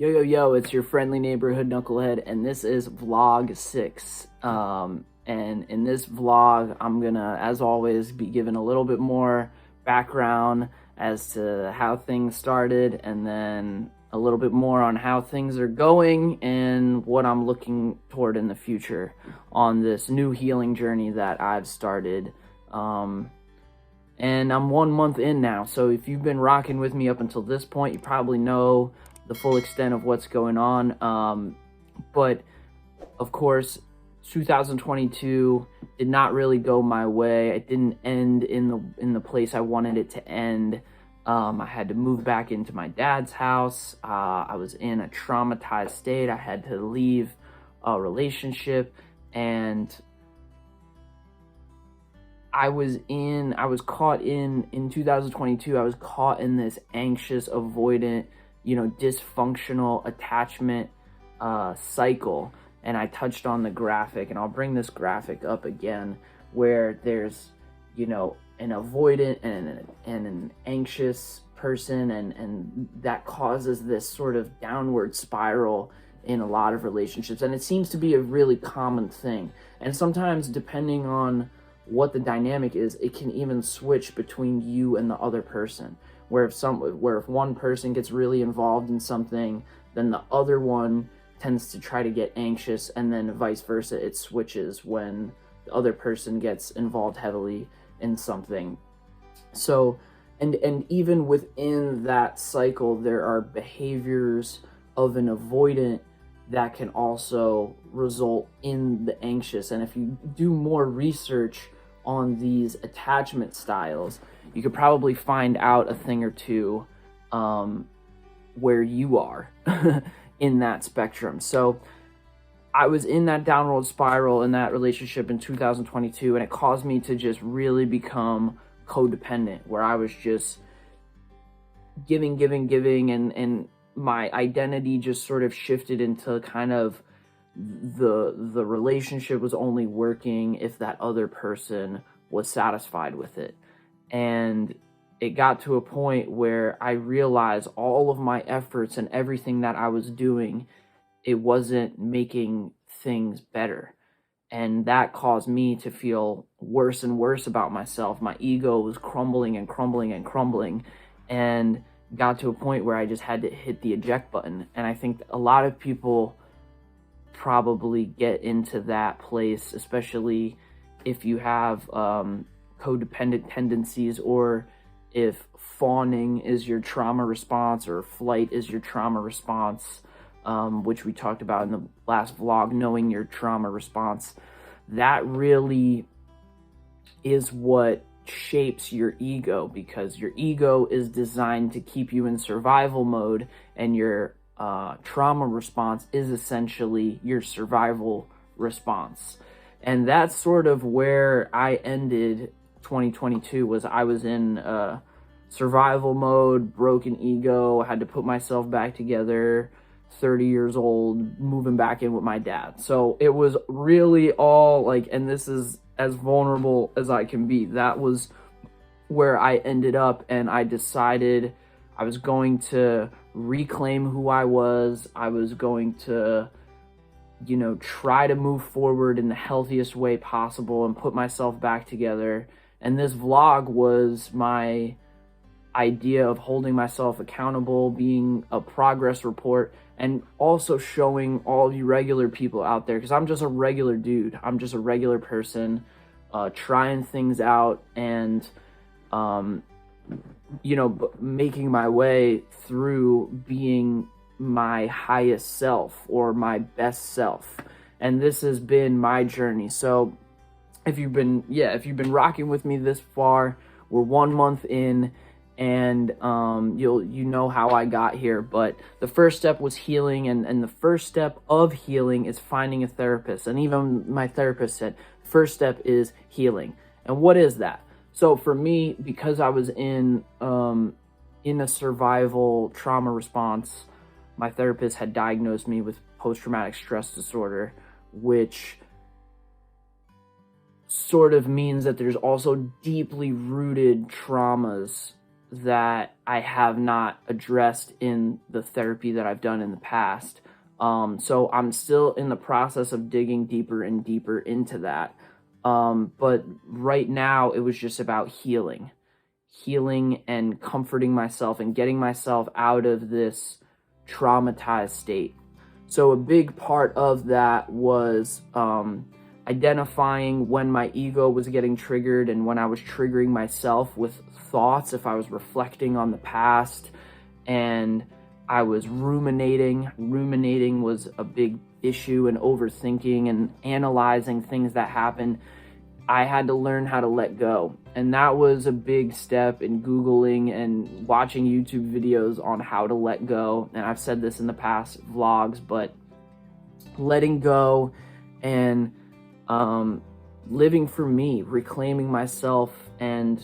Yo, yo, yo, it's your friendly neighborhood knucklehead, and this is vlog 6. And in this vlog, I'm gonna, as always, be giving a little bit more background as to how things started, and then a little bit more on how things are going and what I'm looking toward in the future on this new healing journey that I've started. And I'm 1 month in now, so if you've been rocking with me up until this point, you probably know the full extent of what's going on. But of course, 2022 did not really go my way. It didn't end in the place I wanted it to end. I had to move back into my dad's house. I was in a traumatized state. I had to leave a relationship, and I was caught in 2022, I was caught in this anxious, avoidant, dysfunctional attachment cycle. And I touched on the graphic, and I'll bring this graphic up again, where there's, an avoidant and an anxious person, and that causes this sort of downward spiral in a lot of relationships. And it seems to be a really common thing. And sometimes, depending on what the dynamic is, it can even switch between you and the other person, where if one person gets really involved in something, then the other one tends to try to get anxious, and then vice versa, it switches when the other person gets involved heavily in something. So and even within that cycle, there are behaviors of an avoidant that can also result in the anxious. And if you do more research on these attachment styles, you could probably find out a thing or two where you are in that spectrum. So I was in that downward spiral in that relationship in 2022, and it caused me to just really become codependent, where I was just giving, and my identity just sort of shifted into kind of the relationship was only working if that other person was satisfied with it. And it got to a point where I realized all of my efforts and everything that I was doing, it wasn't making things better. And that caused me to feel worse and worse about myself. My ego was crumbling, and got to a point where I just had to hit the eject button. And I think a lot of people probably get into that place, especially if you have codependent tendencies, or if fawning is your trauma response, or flight is your trauma response, which we talked about in the last vlog, knowing your trauma response. That really is what shapes your ego, because your ego is designed to keep you in survival mode, and your trauma response is essentially your survival response. And that's sort of where I ended 2022, was I was in survival mode, broken ego, had to put myself back together, 30 years old, moving back in with my dad. So it was really all like, and this is as vulnerable as I can be, that was where I ended up. And I decided I was going to reclaim who I was. I was going to, try to move forward in the healthiest way possible and put myself back together. And this vlog was my idea of holding myself accountable, being a progress report, and also showing all you regular people out there, because I'm just a regular dude. I'm just a regular person, trying things out, and making my way through being my highest self, or my best self. And this has been my journey. So if you've been rocking with me this far, we're 1 month in, and you know how I got here. But the first step was healing, and the first step of healing is finding a therapist. And even my therapist said, first step is healing. And what is that? So for me, because I was in a survival trauma response, my therapist had diagnosed me with post-traumatic stress disorder, which sort of means that there's also deeply rooted traumas that I have not addressed in the therapy that I've done in the past. So I'm still in the process of digging deeper and deeper into that. But right now it was just about healing and comforting myself and getting myself out of this traumatized state. So a big part of that was identifying when my ego was getting triggered and when I was triggering myself with thoughts, if I was reflecting on the past and I was ruminating. Ruminating was a big issue, and overthinking and analyzing things that happened. I had to learn how to let go. And that was a big step in Googling and watching YouTube videos on how to let go. And I've said this in the past vlogs, but letting go and living for me, reclaiming myself, and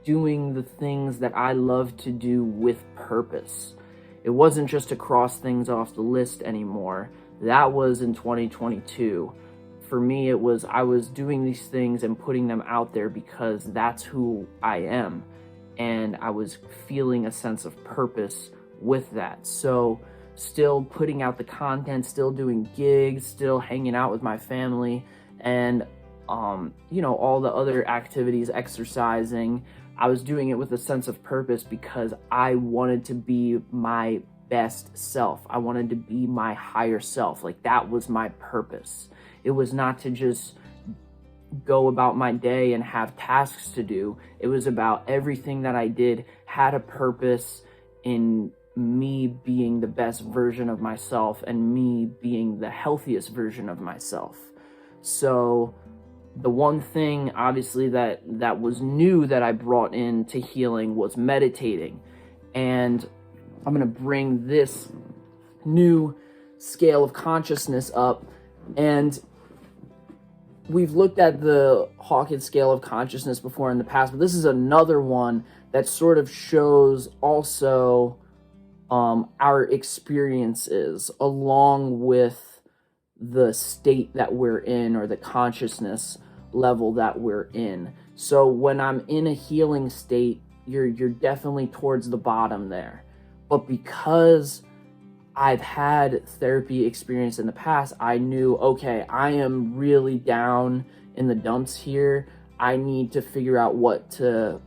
doing the things that I love to do with purpose. It wasn't just to cross things off the list anymore. That was in 2022. For me, it was I was doing these things and putting them out there because that's who I am. And I was feeling a sense of purpose with that. So still putting out the content, still doing gigs, still hanging out with my family, and all the other activities, exercising. I was doing it with a sense of purpose because I wanted to be my best self. I wanted to be my higher self. Like, that was my purpose. It was not to just go about my day and have tasks to do. It was about everything that I did had a purpose in me being the best version of myself and me being the healthiest version of myself. So the one thing, obviously, that was new that I brought into healing was meditating. And I'm going to bring this new scale of consciousness up. And we've looked at the Hawkins scale of consciousness before in the past, but this is another one that sort of shows also our experiences along with the state that we're in, or the consciousness level that we're in. So when I'm in a healing state, you're definitely towards the bottom there. But because I've had therapy experience in the past, I knew, okay, I am really down in the dumps here. I need to figure out what to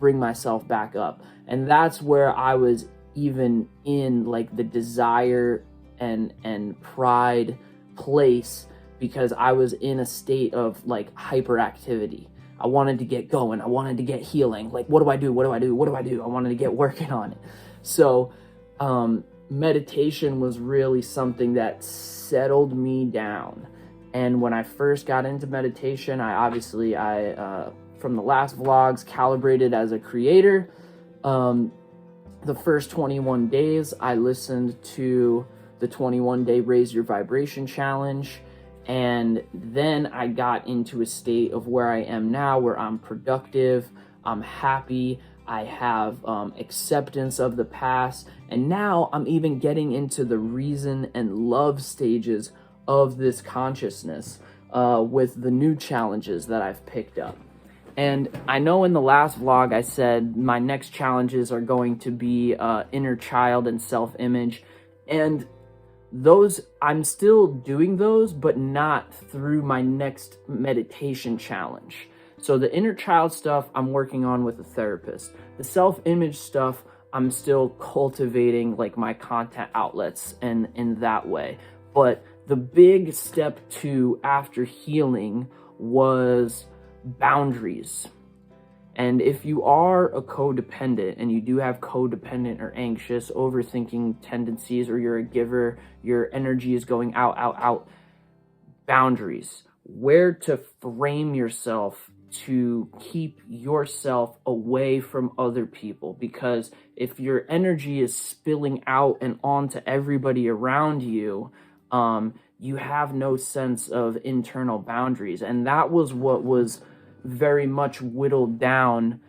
bring myself back up. And that's where I was even in like the desire and pride place, because I was in a state of like hyperactivity. I wanted to get going. I wanted to get healing. Like, what do I do? What do I do? What do I do? I wanted to get working on it. So meditation was really something that settled me down. And when I first got into meditation, I from the last vlogs, calibrated as a creator. The first 21 days, I listened to the 21-day Raise Your Vibration Challenge. And then I got into a state of where I am now, where I'm productive, I'm happy, I have acceptance of the past, and now I'm even getting into the reason and love stages of this consciousness with the new challenges that I've picked up. And I know in the last vlog I said my next challenges are going to be inner child and self-image, and those, I'm still doing those, but not through my next meditation challenge. So the inner child stuff I'm working on with a therapist. The self-image stuff, I'm still cultivating like my content outlets and in that way. But the big step 2 after healing was boundaries. And if you are a codependent and you do have codependent or anxious, overthinking tendencies, or you're a giver, your energy is going out, boundaries. Where to frame yourself to keep yourself away from other people. Because if your energy is spilling out and onto everybody around you, you have no sense of internal boundaries. And that was what was very much whittled down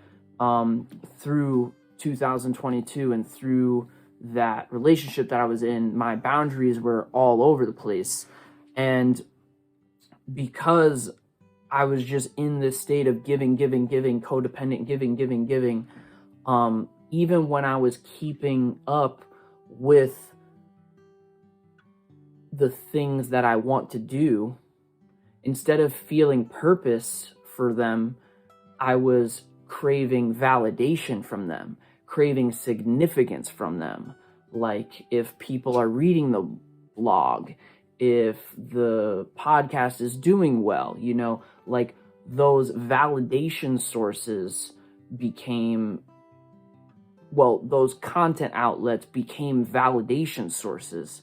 through 2022 and through that relationship that I was in. My boundaries were all over the place. And because I was just in this state of giving, codependent giving, even when I was keeping up with the things that I want to do, instead of feeling purpose for them, I was craving validation from them, craving significance from them. Like if people are reading the blog, if the podcast is doing well, like those validation sources became, those content outlets became validation sources,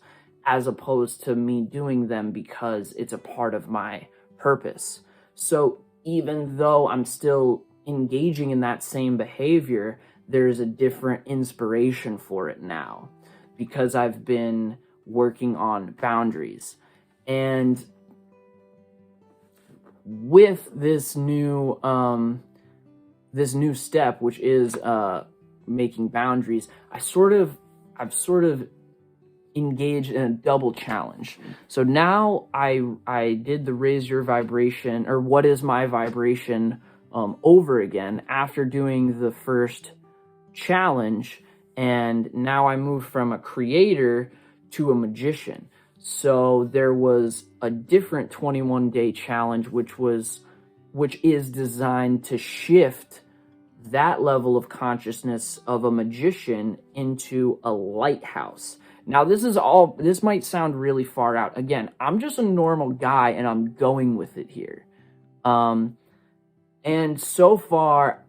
as opposed to me doing them because it's a part of my purpose. So even though I'm still engaging in that same behavior, there's a different inspiration for it now, because I've been working on boundaries. And with this new step, which is making boundaries, I've sort of engaged in a double challenge. So now I did the raise your vibration, or what is my vibration, over again after doing the first challenge, and now I moved from a creator to a magician. So there was a different 21-day challenge, which is designed to shift that level of consciousness of a magician into a lighthouse. Now, this might sound really far out. Again, I'm just a normal guy and I'm going with it here. And so far,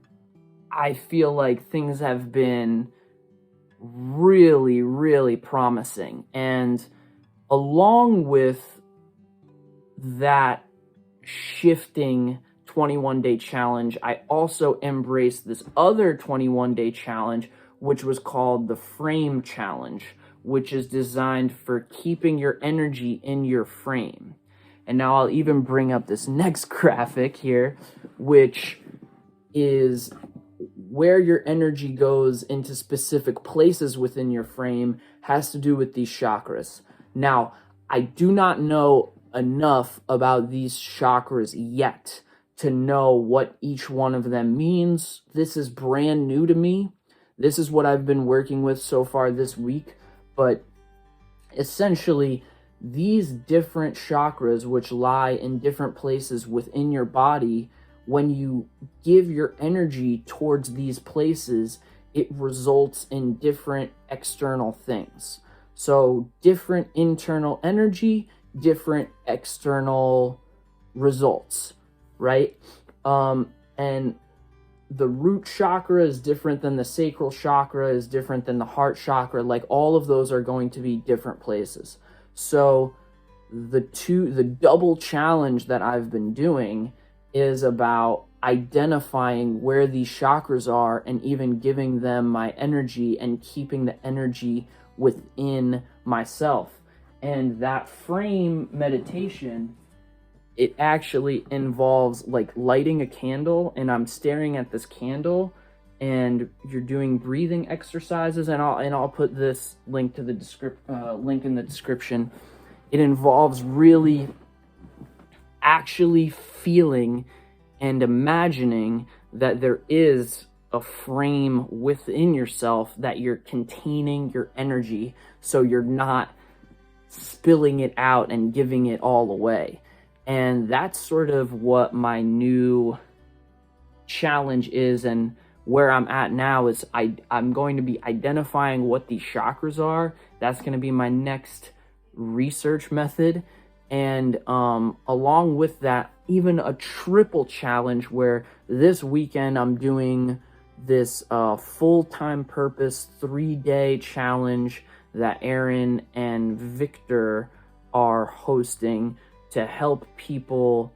I feel like things have been really, really promising. And along with that shifting 21-day challenge, I also embraced this other 21-day challenge, which was called the Frame Challenge, which is designed for keeping your energy in your frame. And now I'll even bring up this next graphic here, which is where your energy goes into specific places within your frame has to do with these chakras. Now, I do not know enough about these chakras yet to know what each one of them means. This is brand new to me. This is what I've been working with so far this week. But essentially, these different chakras, which lie in different places within your body, when you give your energy towards these places, it results in different external things. So different internal energy, different external results, right? And the root chakra is different than the sacral chakra, is different than the heart chakra. Like all of those are going to be different places. So the double challenge that I've been doing is about identifying where these chakras are and even giving them my energy and keeping the energy within myself. And that frame meditation, it actually involves like lighting a candle, and I'm staring at this candle, and you're doing breathing exercises, and I'll put this link to the link in the description. It involves really actually feeling and imagining that there is a frame within yourself that you're containing your energy, so you're not spilling it out and giving it all away. And that's sort of what my new challenge is, and where I'm at now is I'm going to be identifying what these chakras are. That's going to be my next research method. And along with that, even a triple challenge where this weekend I'm doing this full-time purpose 3-day challenge that Aaron and Victor are hosting to help people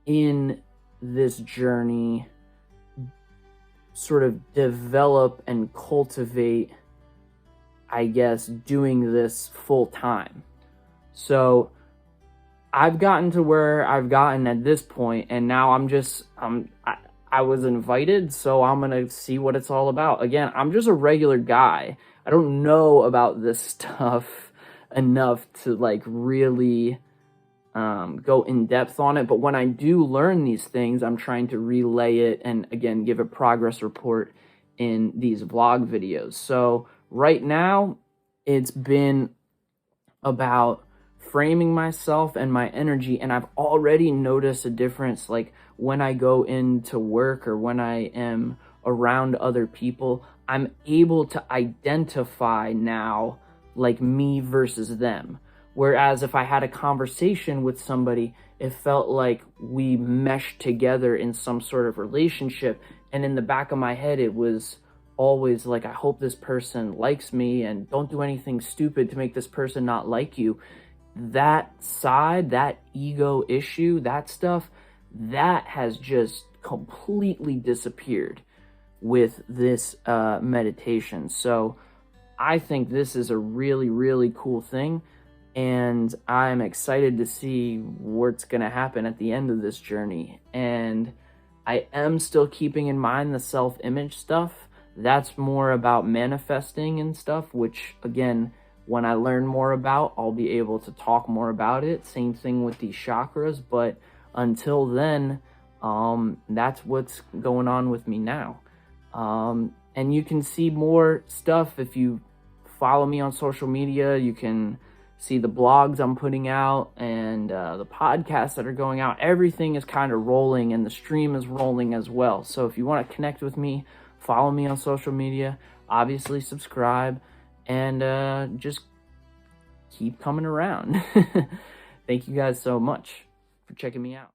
in this journey sort of develop and cultivate, I guess, doing this full time. So I've gotten to where I've gotten at this point, and now I was invited, so I'm gonna see what it's all about. Again, I'm just a regular guy. I don't know about this stuff enough to like really go in depth on it, but when I do learn these things, I'm trying to relay it and again give a progress report in these vlog videos. So right now, it's been about framing myself and my energy, and I've already noticed a difference, like when I go into work or when I am around other people, I'm able to identify now like me versus them. Whereas if I had a conversation with somebody, it felt like we meshed together in some sort of relationship, and in the back of my head it was always like, I hope this person likes me, and don't do anything stupid to make this person not like you. That side, that ego issue, that stuff, that has just completely disappeared with this meditation. So I think this is a really, really cool thing, and I'm excited to see what's going to happen at the end of this journey. And I am still keeping in mind the self-image stuff. That's more about manifesting and stuff, which again, when I learn more about, I'll be able to talk more about it. Same thing with these chakras, but until then, that's what's going on with me now. And you can see more stuff if you follow me on social media. You can see the blogs I'm putting out and the podcasts that are going out. Everything is kind of rolling, and the stream is rolling as well. So if you want to connect with me, follow me on social media, obviously subscribe, and just keep coming around. Thank you guys so much for checking me out.